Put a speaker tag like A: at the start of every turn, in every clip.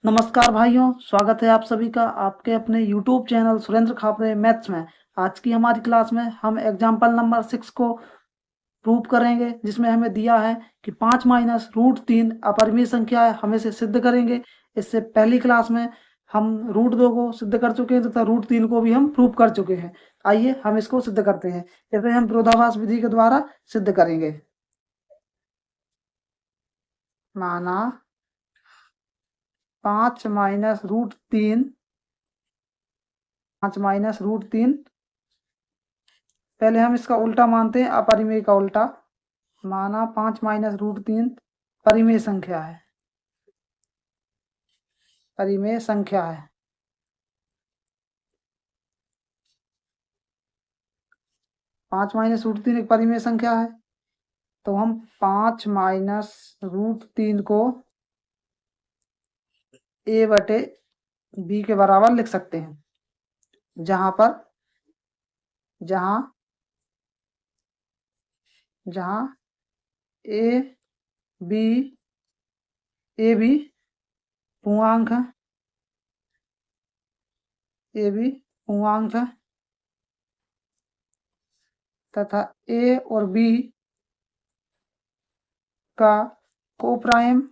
A: नमस्कार भाइयों, स्वागत है आप सभी का आपके अपने YouTube channel Surendra Khapre maths में। आज की हमारी क्लास में हम एग्जाम्पल नंबर 6 को प्रूव करेंगे, जिसमें हमें दिया है कि 5 माइनस रूट 3 अपरिमेय संख्या है। हम इसे सिद्ध करेंगे। इससे पहली क्लास में हम रूट 2 को सिद्ध कर चुके हैं तथा रूट 3 को भी हम प्रूव कर चुके हैं। आइए हम इसको सिद्ध करते हैं। इसे हम विरोधाभास विधि के द्वारा सिद्ध करेंगे। माना 5 माइनस रूट 3 पहले हम इसका उल्टा मानते हैं, अपरिमेय का उल्टा। माना 5 माइनस रूट 3 परिमेय संख्या है। परिमेय संख्या है। 5 माइनस रूट 3 एक परिमेय संख्या है, तो हम 5 माइनस रूट 3 को a बटे b के बराबर लिख सकते हैं, जहां a b पूर्णांक है। a b पूर्णांक है तथा a और b का कोप्राइम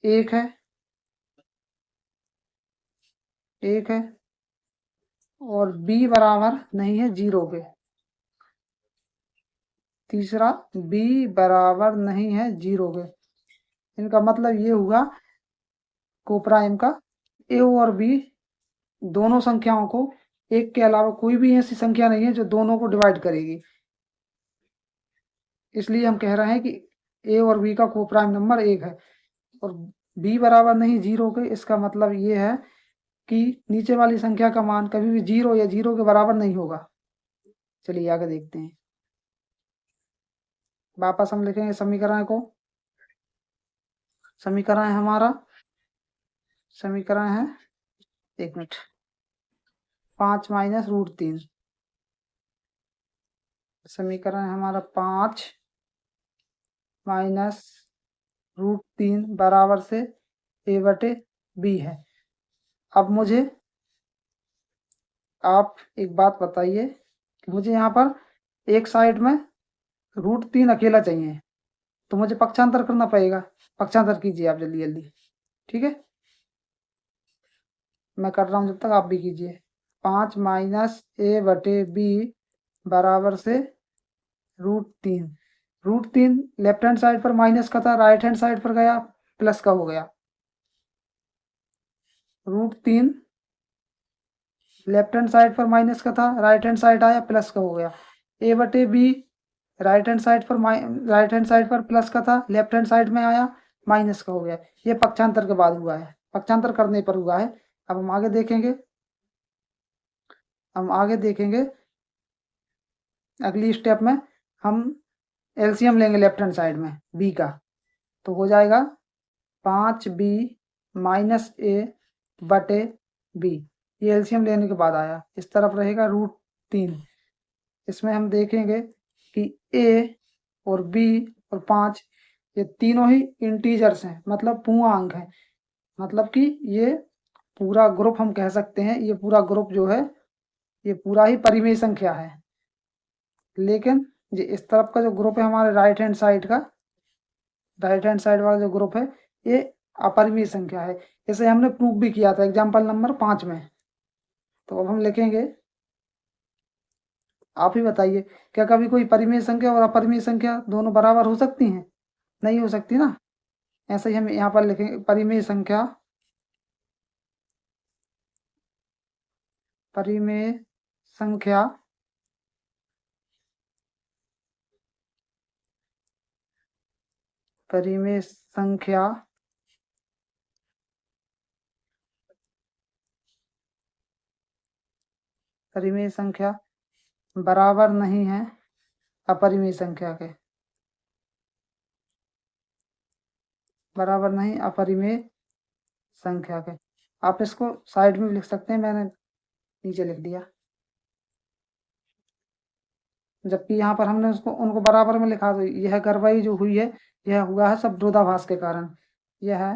A: एक है और b बराबर नहीं है 0 के। तीसरा, b बराबर नहीं है 0 के। इनका मतलब ये हुआ कोप्राइम का a और b दोनों संख्याओं को, एक के अलावा कोई भी ऐसी संख्या नहीं है जो दोनों को डिवाइड करेगी। इसलिए हम कह रहे हैं कि a और b का कोप्राइम नंबर 1 है और b बराबर नहीं 0 के। इसका मतलब ये है कि नीचे वाली संख्या का मान कभी भी 0 या 0 के बराबर नहीं होगा। चलिए आगे देखते हैं। वापस हम लिखेंगे समीकरण को। समीकरण है हमारा, समीकरण है 1 मिनट 5 माइनस रूट 3। समीकरण है हमारा 5 माइनस रूट 3 बराबर से a बटे b है। अब मुझे आप एक बात बताइए कि मुझे यहाँ पर एक साइड में रूट 3 अकेला चाहिए, तो मुझे पक्षांतर करना पड़ेगा। पक्षांतर कीजिए आप जल्दी जल्दी, ठीक है। मैं कर रहा हूँ, जब तक आप भी कीजिए। 5 माइनस a बटे b बराबर से रूट 3 लेफ्ट हैंड साइड पर माइनस का था, राइट हैंड साइड पर गया प्लस का हो गया। रूट 3 लेफ्ट हैंड साइड पर माइनस का था, राइट हैंड साइड आया प्लस का हो गया। a बटे b राइट हैंड साइड पर प्लस का था, लेफ्ट हैंड साइड में आया माइनस का हो गया। ये पक्षांतर के बाद हुआ है, पक्षांतर करने पर हुआ है। अब हम आगे देखेंगे अगली स्टेप में हम एलसीएम लेंगे लेफ्ट हैंड साइड में b का, तो हो जाएगा 5b माइनस a बटे b। ये एलसीएम लेने के बाद आया। इस तरफ रहेगा रूट 3। इसमें हम देखेंगे कि a और b और 5 ये तीनों ही इंटीजर्स हैं, मतलब पूर्णांक हैं। मतलब कि ये पूरा ग्रुप हम कह सकते हैं, ये पूरा ग्रुप जो है ये पूरा ही परिमेय संख्या है। लेकिन ये इस तरफ का जो ग्रुप है हमारे राइट हैंड साइड वाला जो ग्रुप है ये अपरिमेय संख्या है। इसे हमने प्रूव भी किया था एग्जाम्पल नंबर 5 में। तो अब हम लिखेंगे, आप ही बताइए, क्या कभी कोई परिमेय संख्या और अपरिमेय संख्या दोनों बराबर हो सकती हैं? नहीं हो सकती ना। ऐसे ही हम यहाँ पर लिखेंगे परिमेय संख्या परिमेय संख्या परिमेय संख्या परिमेय संख्या बराबर नहीं है अपरिमेय संख्या के। बराबर नहीं अपरिमेय संख्या के। आप इसको साइड में लिख सकते हैं, मैंने नीचे लिख दिया। जबकि यहाँ पर हमने उसको उनको बराबर में लिखा, तो यह कार्रवाई जो हुई है यह हुआ है सब विरोधाभास के कारण। यह है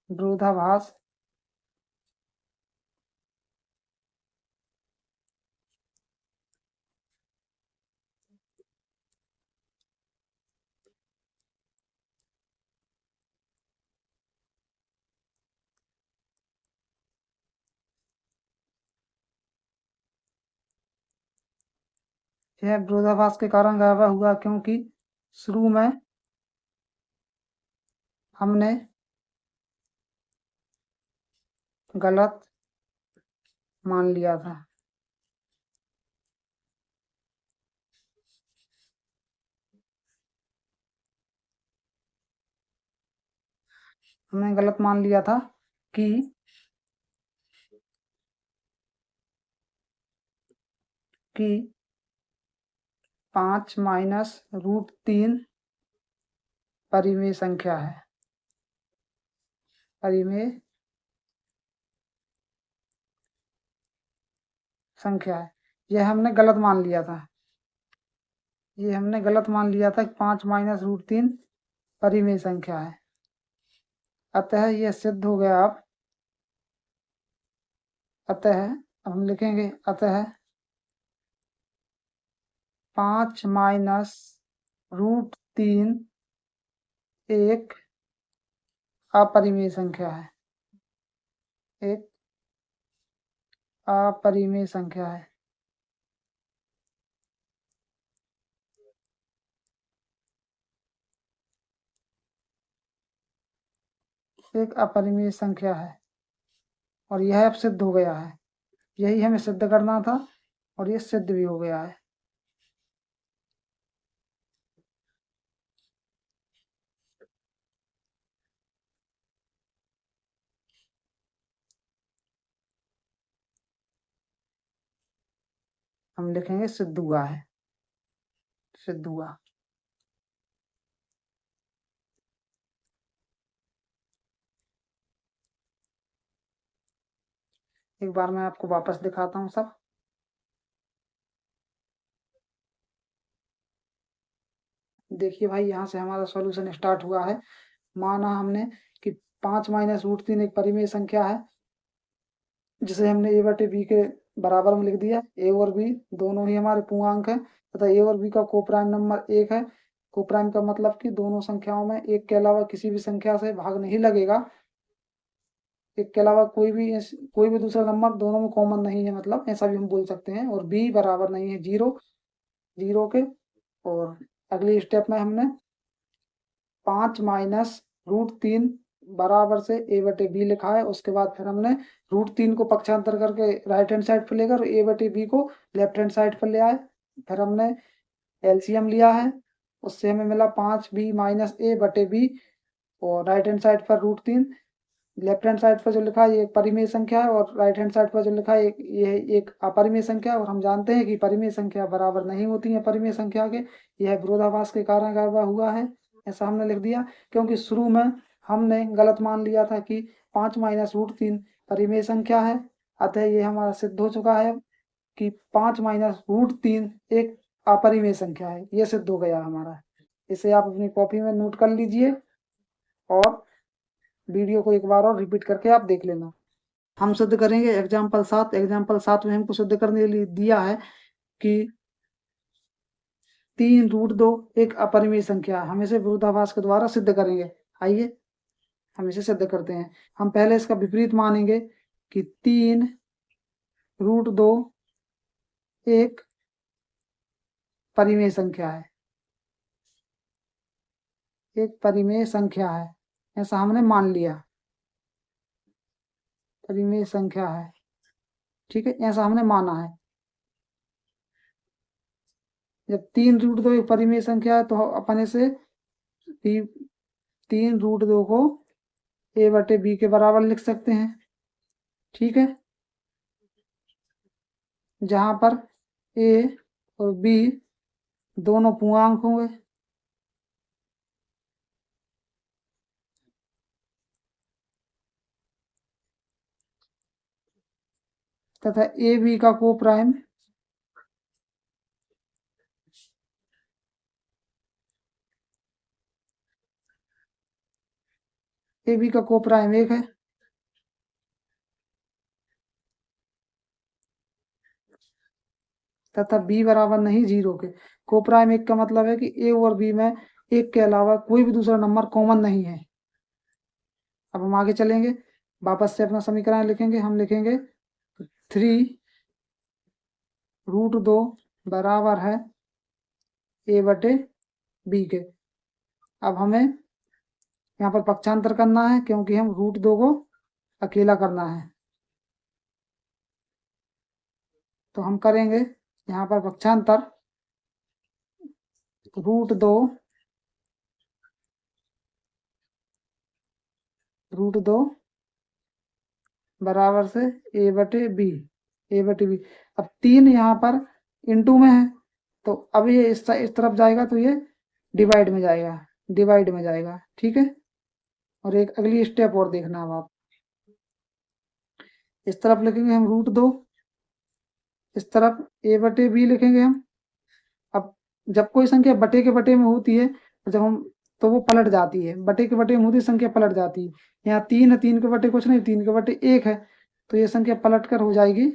A: विरोधाभास यह विरोधाभास के कारण गायब हुआ, क्योंकि शुरू में हमने गलत मान लिया था। हमने गलत मान लिया था कि 5 माइनस रूट 3 परिमेय संख्या है। परिमेय संख्या है, यह हमने गलत मान लिया था। ये हमने गलत मान लिया था कि 5 माइनस रूट 3 परिमेय संख्या है। अतः यह सिद्ध हो गया। अतः अब हम लिखेंगे, अतः 5 माइनस रूट 3 एक अपरिमेय संख्या है। एक अपरिमेय संख्या है। एक अपरिमेय संख्या है और यह अब सिद्ध हो गया है। यही हमें सिद्ध करना था और यह सिद्ध भी हो गया है। हम लिखेंगे सिद्ध हुआ है। सिद्ध हुआ। एक बार मैं आपको वापस दिखाता हूँ सब। देखिए भाई, यहाँ से हमारा सॉल्यूशन स्टार्ट हुआ है। माना हमने कि 5 माइनस रूट 3 एक परिमेय संख्या है, जिसे हमने ए बटे बी के बराबर में लिख दिया। ए और बी दोनों ही हमारे पूर्णांक हैं तथा ए और बी का कोप्राइम नंबर 1 है। कोप्राइम का मतलब कि दोनों संख्याओं में एक के अलावा किसी भी संख्या से भाग नहीं लगेगा। एक के अलावा कोई भी दूसरा नंबर दोनों में कॉमन नहीं है, मतलब ऐसा भी हम बोल सकते हैं। और बी बराबर नहीं है जीरो, जीरो के। और अगली स्टेप में हमने 5 माइनस रूट 3 बराबर से ए बटे बी लिखा है। उसके बाद फिर हमने रूट 3 को पक्षांतर करके राइट हैंड साइड पर लेकर ए बटे बी को लेफ्ट हैंड साइड पर ले आए। फिर हमने एलसीएम लिया है, उससे हमें मिला 5b माइनस ए बटे बी। और राइट हैंड साइड पर रूट 3, लेफ्ट हैंड साइड पर जो लिखा है ये एक परिमेय संख्या है और राइट हैंड साइड पर जो लिखा है ये एक अपरिमेय संख्या है। और हम जानते हैं कि परिमेय संख्या बराबर नहीं होती है परिमेय संख्या के। यह विरोधाभास के कारण गायब हुआ है, ऐसा हमने लिख दिया। क्योंकि शुरू में हमने गलत मान लिया था कि 5 माइनस रूट 3 परिमेय संख्या है। अतः ये हमारा सिद्ध हो चुका है कि 5 माइनस रूट 3 एक अपरिमेय संख्या है। ये सिद्ध हो गया हमारा। इसे आप अपनी कॉपी में नोट कर लीजिए और वीडियो को एक बार और रिपीट करके आप देख लेना। हम सिद्ध करेंगे एग्जाम्पल 7। एग्जाम्पल 7 में हमको सिद्ध करने के लिए दिया है कि 3 रूट 2 एक अपरिमेय संख्या। हम इसे विरोधाभास के द्वारा सिद्ध करेंगे। आइए हम इसे सिद्ध करते हैं। हम पहले इसका विपरीत मानेंगे कि 3 रूट 2 एक परिमेय संख्या है। एक परिमेय संख्या है, ऐसा हमने मान लिया। परिमेय संख्या है, ठीक है, ऐसा हमने माना है। जब 3 रूट 2 एक परिमेय संख्या है तो अपन इसे 3 रूट 2 को ए बटे बी के बराबर लिख सकते हैं, ठीक है, जहां पर ए और बी दोनों पूर्णांक होंगे तथा ए बी का को प्राइम ए बी का कोप्राइम 1 है, तथा बी बराबर नहीं 0 के। कोप्राइम 1 का मतलब है कि ए और बी में 1 के अलावा कोई भी दूसरा नंबर कॉमन नहीं है। अब हम आगे चलेंगे, वापस से अपना समीकरण लिखेंगे। हम लिखेंगे 3√2 बराबर है ए बटे बी के। अब हमें यहाँ पर पक्षांतर करना है, क्योंकि हम √2 को अकेला करना है। तो हम करेंगे यहाँ पर पक्षांतर, √2 बराबर से ए बटे बी। अब 3 यहाँ पर इंटू में है, तो अब ये इस तरफ जाएगा तो ये डिवाइड में जाएगा। ठीक है। और एक अगली स्टेप और देखना अब आप, इस तरफ लिखेंगे हम √2, इस तरफ ए बटे बी लिखेंगे हम। अब जब कोई संख्या बटे के बटे में होती है, जब हम तो वो पलट जाती है, बटे के बटे में होती संख्या पलट जाती है। यहाँ 3 है, 3 के बटे कुछ नहीं, 3 के बटे 1 है, तो ये संख्या पलट कर हो जाएगी।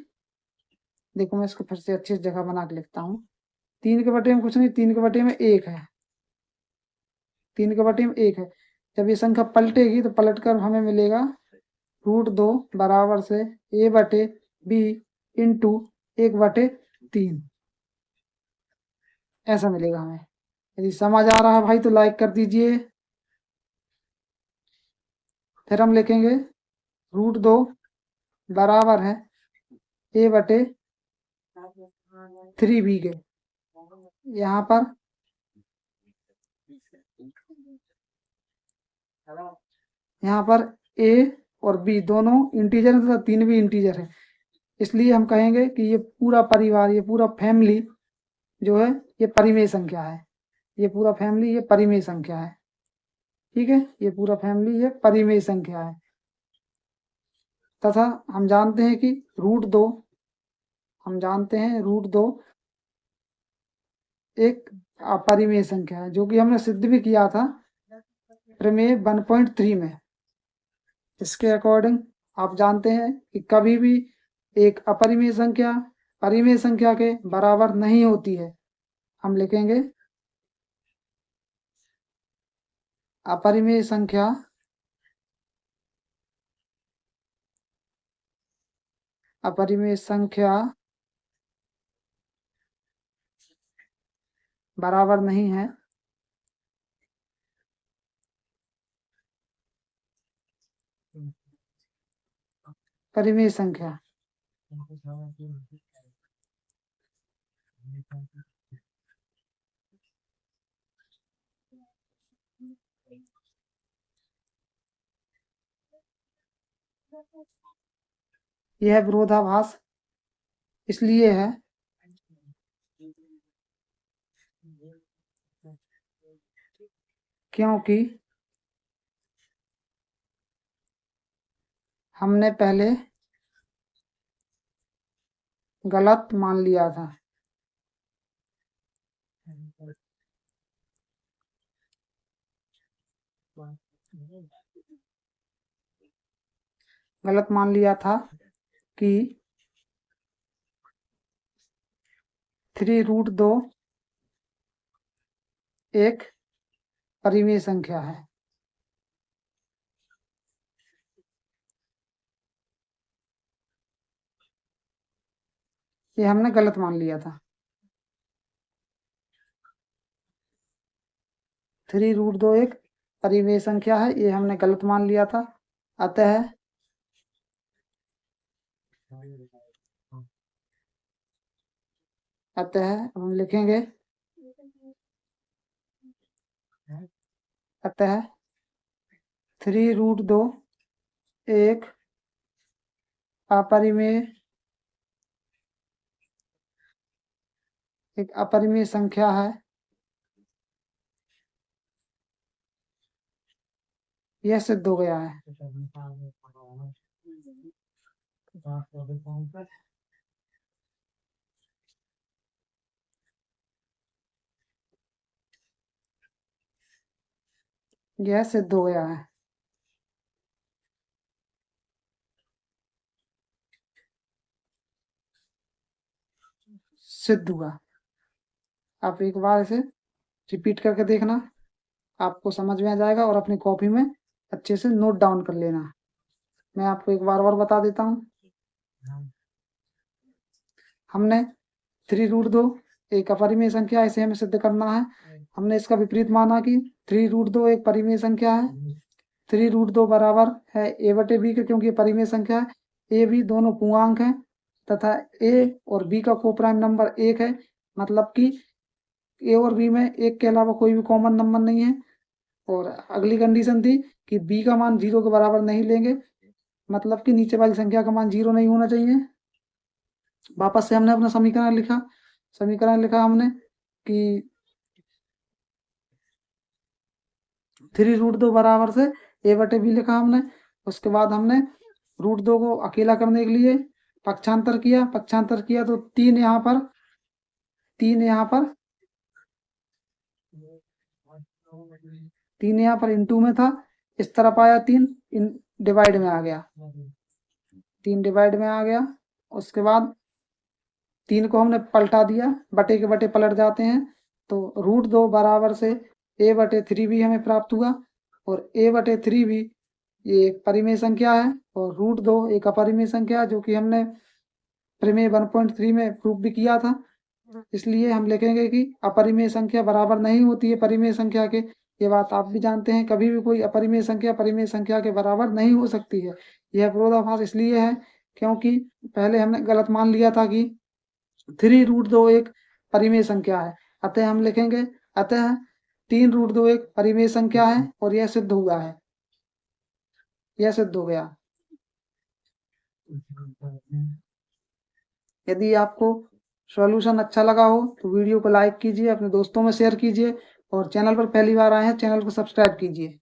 A: देखो मैं इसको फिर से अच्छी जगह बना के लिखता हूँ। 3 के बटे में कुछ नहीं, 3 के बटे में 1 है, 3 के बटे में 1 है। जब ये संख्या पलटेगी तो पलट कर हमें मिलेगा √2 बराबर से ए बटे बी इंटू 1/3, ऐसा मिलेगा हमें। यदि समझ आ रहा है भाई तो लाइक कर दीजिए। फिर हम लिखेंगे √2 बराबर है ए बटे 3b के। यहाँ पर ए और बी दोनों इंटीजर तथा 3 भी इंटीजर है, इसलिए हम कहेंगे कि ये पूरा परिवार, ये पूरा फैमिली जो है ये परिमेय संख्या है। ये पूरा फैमिली ये परिमेय संख्या है। ठीक है, ये पूरा फैमिली ये परिमेय संख्या है। तथा हम जानते हैं कि √2 एक अपरिमेय संख्या है, जो कि हमने सिद्ध भी किया था प्रमेय 1.3 में। इसके अकॉर्डिंग आप जानते हैं कि कभी भी एक अपरिमेय संख्या परिमेय संख्या के बराबर नहीं होती है। हम लिखेंगे अपरिमेय संख्या बराबर नहीं है परिमेय संख्या। यह विरोधाभास इसलिए है क्योंकि हमने पहले गलत मान लिया था। गलत मान लिया था कि 3√2 एक परिमेय संख्या है। ये हमने गलत मान लिया था। 3√2 एक परिमेय संख्या है, ये हमने गलत मान लिया था। अतः हम लिखेंगे अतः 3√2 एक अपरिमेय संख्या है। यह सिद्ध हो गया है। यह सिद्ध हो गया है। सिद्ध हुआ। आप एक बार इसे रिपीट करके देखना, आपको समझ में आ जाएगा और अपनी कॉपी में अच्छे से नोट डाउन कर लेना। मैं आपको एक बार और बता देता हूँ। हमने 3√2 एक अपरिमेय संख्या है, इसे हमें सिद्ध करना है। हमने इसका विपरीत माना कि 3√2 एक परिमेय संख्या है। 3√2 बराबर है a/b के, क्योंकि ये परिमेय संख्या है। a b दोनों पूर्णांक हैं तथा a और b का कोप्राइम नंबर 1 है, मतलब कि a और b में 1 के अलावा कोई भी कॉमन नंबर नहीं है। और अगली कंडीशन थी कि b का मान 0 के बराबर नहीं लेंगे, मतलब कि नीचे वाली संख्या का मान 0 नहीं होना चाहिए। वापस से हमने अपना समीकरण लिखा हमने कि 3√2 बराबर से a/b लिखा हमने। उसके बाद हमने √2 को अकेला करने के लिए पक्षांतर किया तो 3 यहाँ पर इंटू में था, इस तरफ आया 3 डिवाइड में आ गया, 3 डिवाइड में आ गया। उसके बाद 3 को हमने पलटा दिया, बटे के बटे पलट जाते हैं, तो √2 बराबर से a/3b हमें प्राप्त हुआ। और a/3b ये एक परिमेय संख्या है और √2 एक अपरिमेय संख्या है, जो कि हमने प्रमेय 1.3 में प्रूफ भी किया था। इसलिए हम लिखेंगे कि अपरिमेय संख्या बराबर नहीं होती है परिमेय संख्या के। ये बात आप भी जानते हैं, कभी भी कोई अपरिमेय संख्या परिमेय संख्या के बराबर नहीं हो सकती है। यह विरोधाभास इसलिए है क्योंकि पहले हमने गलत मान लिया था कि 3√2 एक परिमेय संख्या है, अतः हम लिखेंगे अतः 3√2 एक परिमेय संख्या है और यह सिद्ध हुआ है, यह सिद्ध हो गया। यदि आपको सॉल्यूशन अच्छा लगा हो तो वीडियो को लाइक कीजिए, अपने दोस्तों में शेयर कीजिए और चैनल पर पहली बार आए हैं चैनल को सब्सक्राइब कीजिए।